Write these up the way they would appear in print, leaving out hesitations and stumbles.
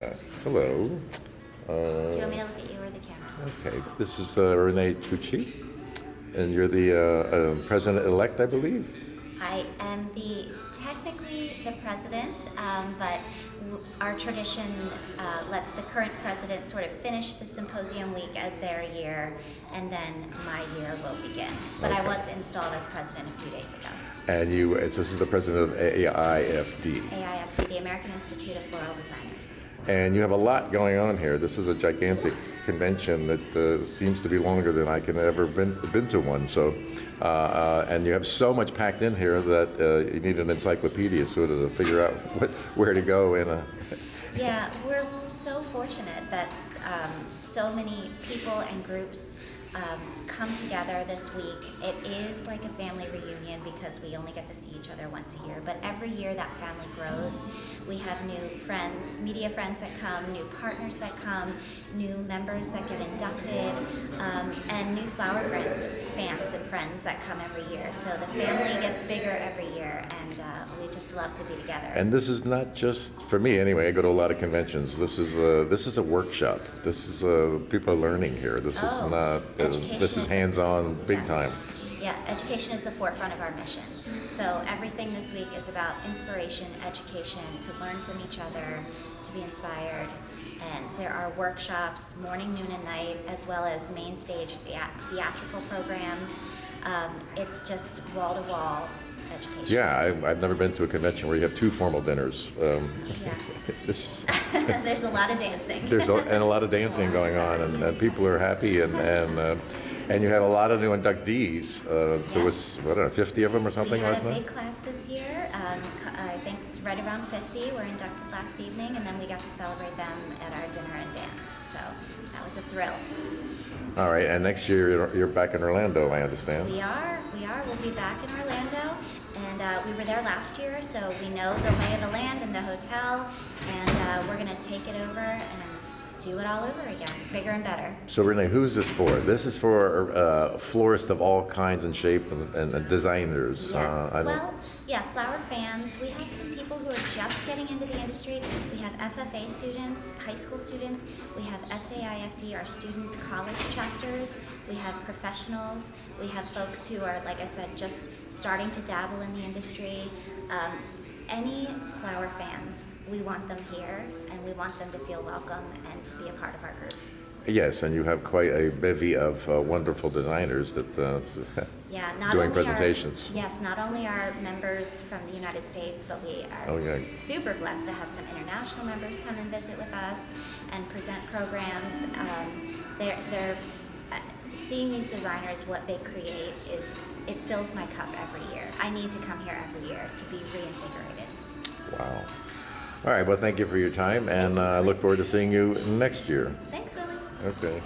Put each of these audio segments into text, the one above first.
Hello. Do you want me to look at you or the camera? Okay, this is Renee Tucci, and you're the president-elect, I believe. I am technically the president, but our tradition lets the current president sort of finish the symposium week as their year, and then my year will begin. But I Okay. was installed as president a few days ago. And this is the president of AIFD. AIFD, the American Institute of Floral Designers. And you have a lot going on here. This is a gigantic convention that seems to be longer than I can ever been to one. So, and you have so much packed in here that you need an encyclopedia sort of to figure out where to go in a. Yeah, we're so fortunate that so many people and groups come together this week. It is like a family reunion because we only get to see each other once a year, but every year that family grows. We have new friends, media friends that come, new partners that come, new members that get inducted, and new flower fans and friends that come every year. So the family gets bigger every year, and we just love to be together. And this is not just for me anyway. I go to a lot of conventions. This is a workshop. This is people are learning here. This is not. This is hands-on, big Yes. time. Yeah, education is the forefront of our mission. So everything this week is about inspiration, education, to learn from each other, to be inspired. And there are workshops, morning, noon, and night, as well as main stage theatrical programs. It's just wall-to-wall education. Yeah, I've never been to a convention where you have two formal dinners. Yeah. This, There's a lot of dancing. and a lot of dancing going on, and people are happy, and you had a lot of new inductees. There was, what, 50 of them or something We had last a night? big class this year. I think right around 50 were inducted last evening, and then we got to celebrate them at our dinner and dance. So that was a thrill. All right, and next year you're back in Orlando, I understand. We are. We'll be back in Orlando, and we were there last year, so we know the lay of the land and the hotel, and we're going to take it over and do it all over again, bigger and better. So Renee, who's this for? This is for florists of all kinds and shape and designers. Yes. I don't- Well, yeah, flower fans. We have some people who are just getting into the industry. We have FFA students, high school students. We have SAIFD, our student college chapters. We have professionals. We have folks who are, like I said, just starting to dabble in the industry. Any flower fans, we want them here, and we want them to feel welcome and to be a part of our group. Yes, and you have quite a bevy of wonderful designers that Yeah, not doing only presentations. Yes, not only are members from the United States, but we are Oh, yeah. super blessed to have some international members come and visit with us and present programs. They're seeing these designers, what they create it fills my cup every year. I need to come here every year to be reinvigorated. Wow. All right, well, thank you for your time, and I look forward to seeing you next year. Thanks, Willie. Okay.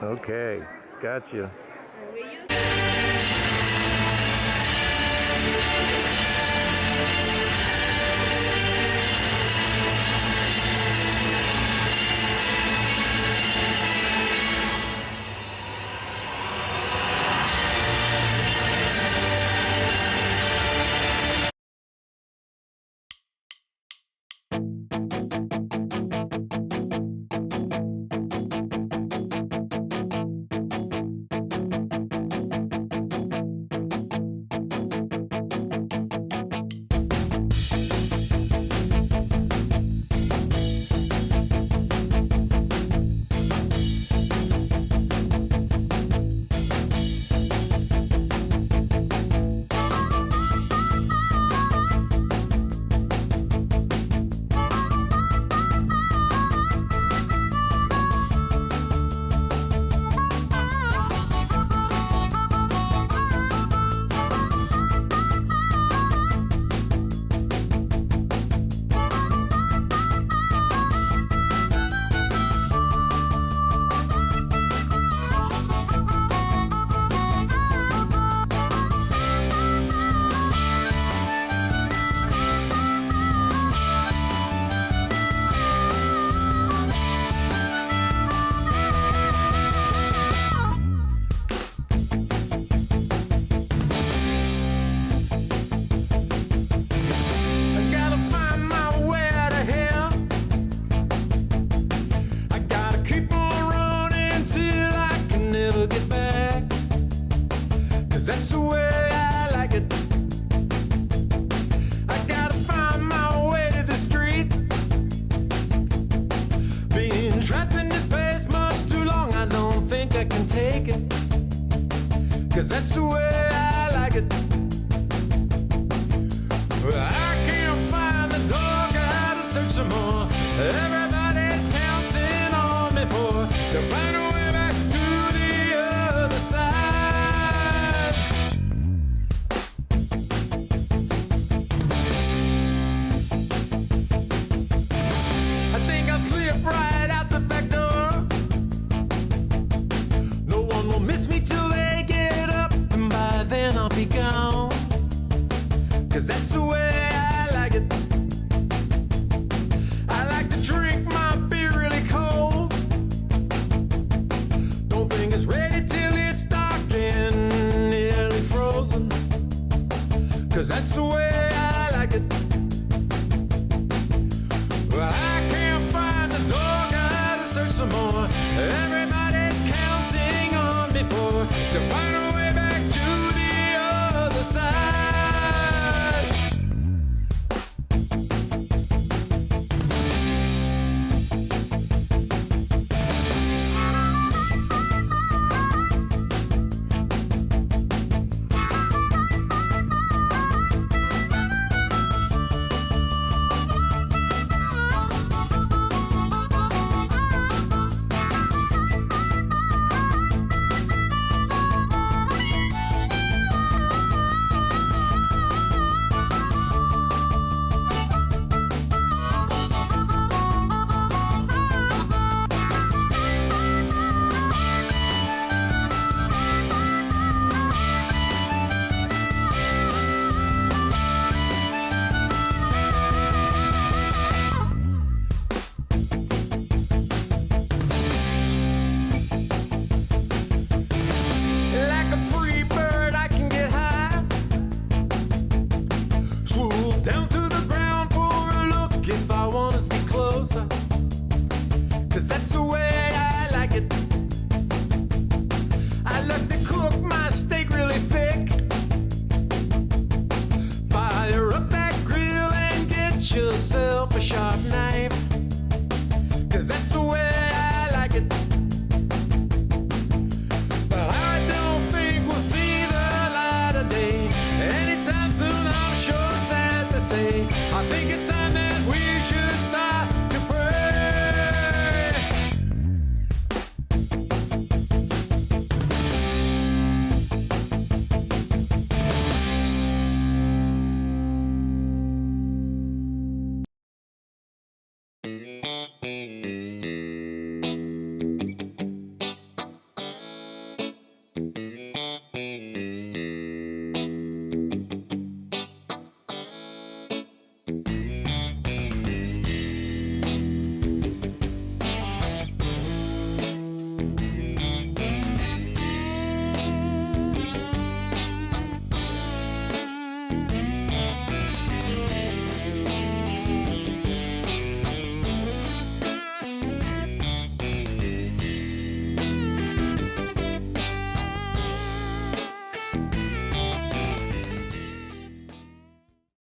Okay, gotcha. that's the way I like it. I gotta find my way to the street. Being trapped in this place much too long, I don't think I can take it. 'Cause that's the way I like it. I can't find the door, gotta search some more. Everybody's counting on me for to find a way back to the other side. I think I'll slip right out the back door. No one will miss me till they get up, and by then I'll be gone. 'Cause that's the way I like it. I like to drink my beer really cold. Don't think it's ready till it's dark and nearly frozen. 'Cause that's the way I like it. Well, I can't find the door, gotta search some more. Everybody's counting on me for to find a